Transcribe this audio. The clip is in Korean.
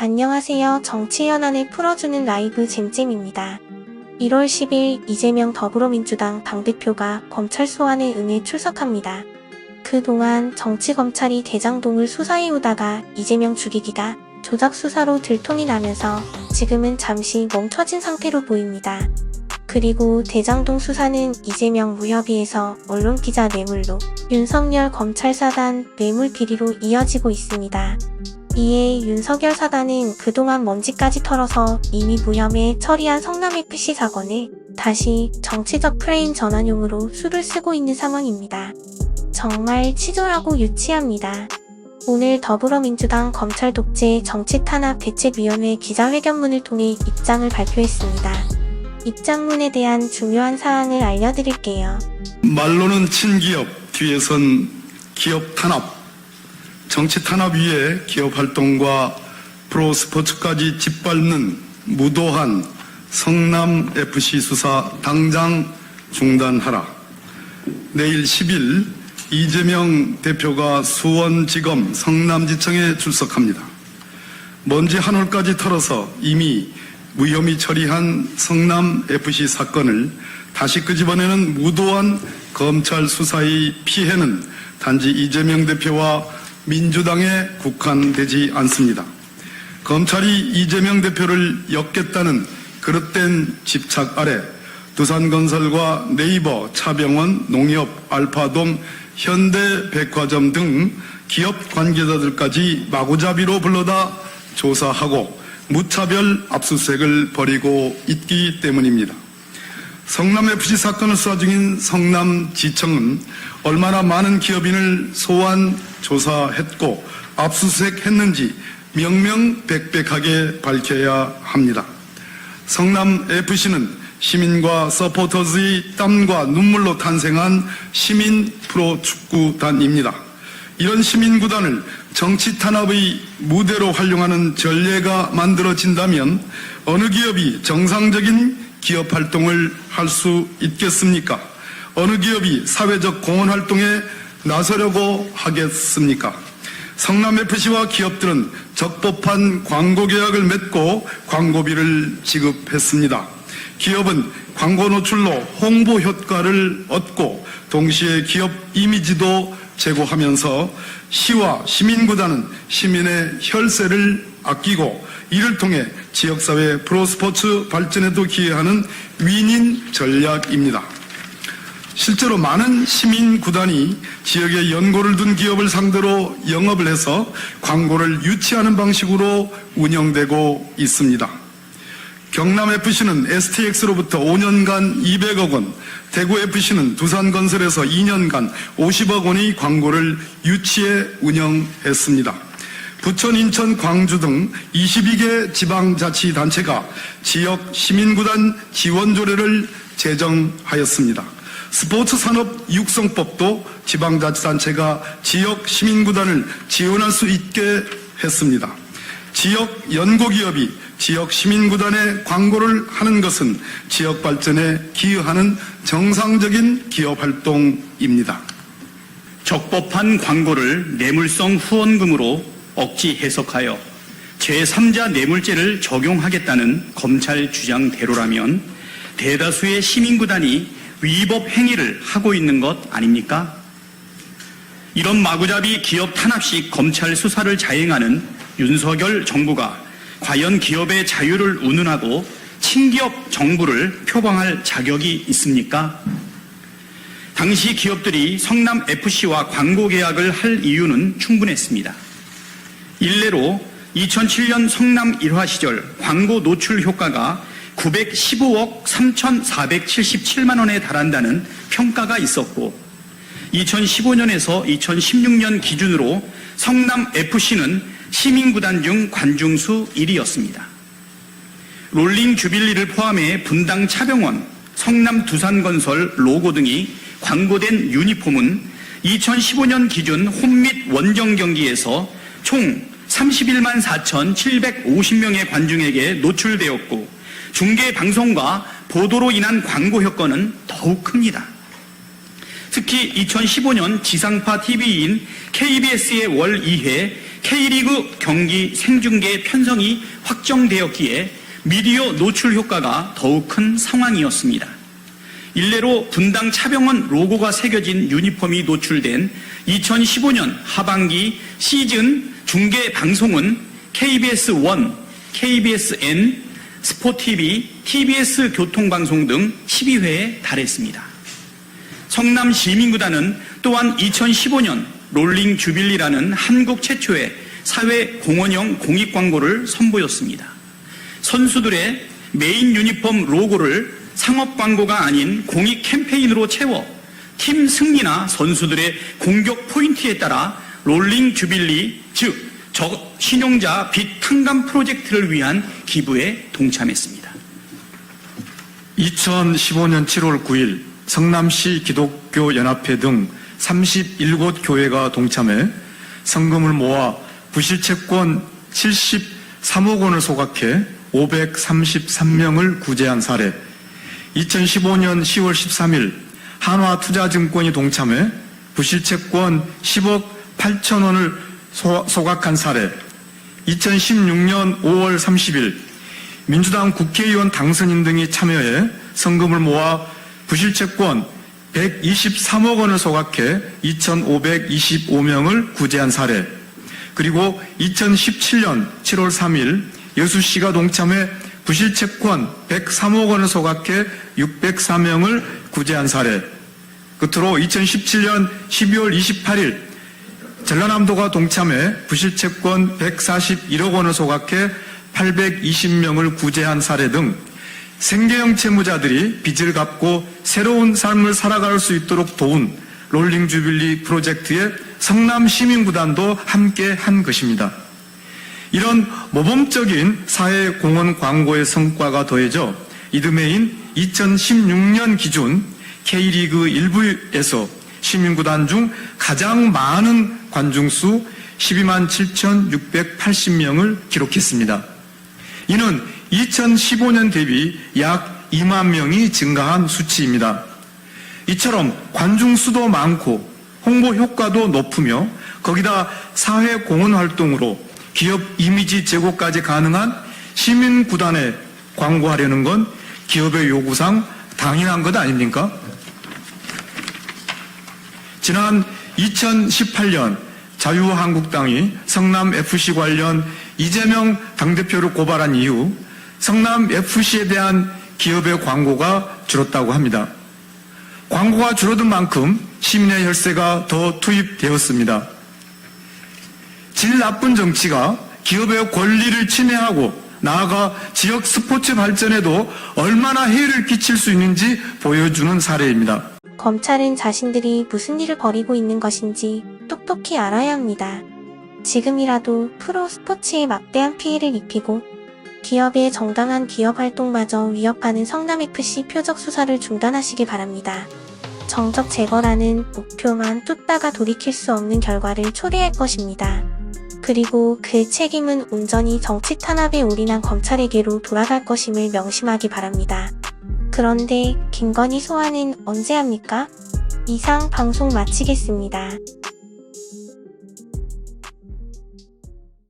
안녕하세요. 정치현안을 풀어주는 라이브 잼잼입니다. 1월 10일 이재명 더불어민주당 당대표가 검찰 소환에 응해 출석합니다. 그동안 정치검찰이 대장동을 수사해오다가 이재명 죽이기가 조작 수사로 들통이 나면서 지금은 잠시 멈춰진 상태로 보입니다. 그리고 대장동 수사는 이재명 무협의에서 언론기자 뇌물로 윤석열 검찰 사단 뇌물 비리로 이어지고 있습니다. 이에 윤석열 사단은 그동안 먼지까지 털어서 이미 무혐의 처리한 성남FC 사건을 다시 정치적 프레임 전환용으로 수를 쓰고 있는 상황입니다. 정말 치졸하고 유치합니다. 오늘 더불어민주당 검찰 독재 정치탄압대책위원회 기자회견문을 통해 입장을 발표했습니다. 입장문에 대한 중요한 사항을 알려드릴게요. 말로는 친기업, 뒤에선 기업 탄압, 정치 탄압 위에 기업 활동과 프로스포츠까지 짓밟는 무도한 성남FC 수사 당장 중단하라. 내일 10일 이재명 대표가 수원지검 성남지청에 출석합니다. 먼지 한 올까지 털어서 이미 무혐의 처리한 성남FC 사건을 다시 끄집어내는 무도한 검찰 수사의 피해는 단지 이재명 대표와 민주당에 국한되지 않습니다. 검찰이 이재명 대표를 엮겠다는 그릇된 집착 아래 두산건설과 네이버, 차병원, 농협, 알파돔, 현대백화점 등 기업 관계자들까지 마구잡이로 불러다 조사하고 무차별 압수수색을 벌이고 있기 때문입니다. 성남FC 사건을 수사 중인 성남지청은 얼마나 많은 기업인을 소환, 조사했고 압수수색했는지 명명백백하게 밝혀야 합니다. 성남FC는 시민과 서포터즈의 땀과 눈물로 탄생한 시민 프로축구단입니다. 이런 시민구단을 정치 탄압의 무대로 활용하는 전례가 만들어진다면 어느 기업이 정상적인 기업 활동을 할 수 있겠습니까? 어느 기업이 사회적 공헌 활동에 나서려고 하겠습니까? 성남FC와 기업들은 적법한 광고 계약을 맺고 광고비를 지급했습니다. 기업은 광고 노출로 홍보 효과를 얻고 동시에 기업 이미지도 제고하면서 시와 시민구단은 시민의 혈세를 아끼고 이를 통해 지역사회 프로스포츠 발전에도 기여하는 윈윈 전략입니다. 실제로 많은 시민구단이 지역에 연고를 둔 기업을 상대로 영업을 해서 광고를 유치하는 방식으로 운영되고 있습니다. 경남FC는 STX로부터 5년간 200억 원, 대구FC는 두산건설에서 2년간 50억 원의 광고를 유치해 운영했습니다. 부천, 인천, 광주 등 22개 지방자치단체가 지역 시민구단 지원 조례를 제정하였습니다. 스포츠 산업 육성법도 지방자치단체가 지역 시민구단을 지원할 수 있게 했습니다. 지역 연고기업이 지역 시민구단에 광고를 하는 것은 지역 발전에 기여하는 정상적인 기업 활동입니다. 적법한 광고를 뇌물성 후원금으로 억지 해석하여 제3자 뇌물죄를 적용하겠다는 검찰 주장대로라면 대다수의 시민구단이 위법 행위를 하고 있는 것 아닙니까? 이런 마구잡이 기업 탄압식 검찰 수사를 자행하는 윤석열 정부가 과연 기업의 자유를 운운하고 친기업 정부를 표방할 자격이 있습니까? 당시 기업들이 성남FC와 광고 계약을 할 이유는 충분했습니다. 일례로 2007년 성남 일화 시절 광고 노출 효과가 915억 3,477만 원에 달한다는 평가가 있었고 2015년에서 2016년 기준으로 성남FC는 시민구단 중 관중수 1위였습니다. 롤링 주빌리를 포함해 분당 차병원, 성남 두산건설 로고 등이 광고된 유니폼은 2015년 기준 홈 및 원정 경기에서 총 31만 4,750명의 관중에게 노출되었고 중계 방송과 보도로 인한 광고 효과는 더욱 큽니다. 특히 2015년 지상파 TV인 KBS의 월 2회 K리그 경기 생중계 편성이 확정되었기에 미디어 노출 효과가 더욱 큰 상황이었습니다. 일례로 분당 차병원 로고가 새겨진 유니폼이 노출된 2015년 하반기 시즌 중계 방송은 KBS1, KBSN, 스포TV, TBS 교통방송 등 12회에 달했습니다. 성남 시민구단은 또한 2015년 롤링 주빌리라는 한국 최초의 사회 공헌형 공익 광고를 선보였습니다. 선수들의 메인 유니폼 로고를 상업 광고가 아닌 공익 캠페인으로 채워 팀 승리나 선수들의 공격 포인트에 따라 롤링 주빌리, 즉 신용자 빚 탕감 프로젝트를 위한 기부에 동참했습니다. 2015년 7월 9일 성남시 기독교연합회 등 31곳 교회가 동참해 성금을 모아 부실채권 73억 원을 소각해 533명을 구제한 사례, 2015년 10월 13일 한화투자증권이 동참해 부실채권 10억 8천 원을 소각한 사례, 2016년 5월 30일 민주당 국회의원 당선인 등이 참여해 성금을 모아 부실채권 123억 원을 소각해 2,525명을 구제한 사례, 그리고 2017년 7월 3일 여수시가 동참해 부실채권 103억 원을 소각해 604명을 구제한 사례, 끝으로 2017년 12월 28일 전라남도가 동참해 부실채권 141억 원을 소각해 820명을 구제한 사례 등 생계형 채무자들이 빚을 갚고 새로운 삶을 살아갈 수 있도록 도운 롤링 주빌리 프로젝트에 성남 시민구단도 함께 한 것입니다. 이런 모범적인 사회 공헌 광고의 성과가 더해져 이듬해인 2016년 기준 K리그 1부에서 시민구단 중 가장 많은 관중수 12만 7,680명을 기록했습니다. 이는 2015년 대비 약 2만 명이 증가한 수치입니다. 이처럼 관중수도 많고 홍보 효과도 높으며 거기다 사회 공헌 활동으로 기업 이미지 제고까지 가능한 시민구단에 광고하려는 건 기업의 요구상 당연한 것 아닙니까? 지난 2018년 자유한국당이 성남FC 관련 이재명 당대표를 고발한 이후 성남FC에 대한 기업의 광고가 줄었다고 합니다. 광고가 줄어든 만큼 시민의 혈세가 더 투입되었습니다. 질 나쁜 정치가 기업의 권리를 침해하고 나아가 지역 스포츠 발전에도 얼마나 해를 끼칠 수 있는지 보여주는 사례입니다. 검찰은 자신들이 무슨 일을 벌이고 있는 것인지 똑똑히 알아야 합니다. 지금이라도 프로 스포츠에 막대한 피해를 입히고 기업의 정당한 기업 활동마저 위협하는 성남FC 표적 수사를 중단하시기 바랍니다. 정적 제거라는 목표만 쫓다가 돌이킬 수 없는 결과를 초래할 것입니다. 그리고 그 책임은 온전히 정치 탄압에 올인한 검찰에게로 돌아갈 것임을 명심하기 바랍니다. 그런데 김건희 소환은 언제 합니까? 이상 방송 마치겠습니다.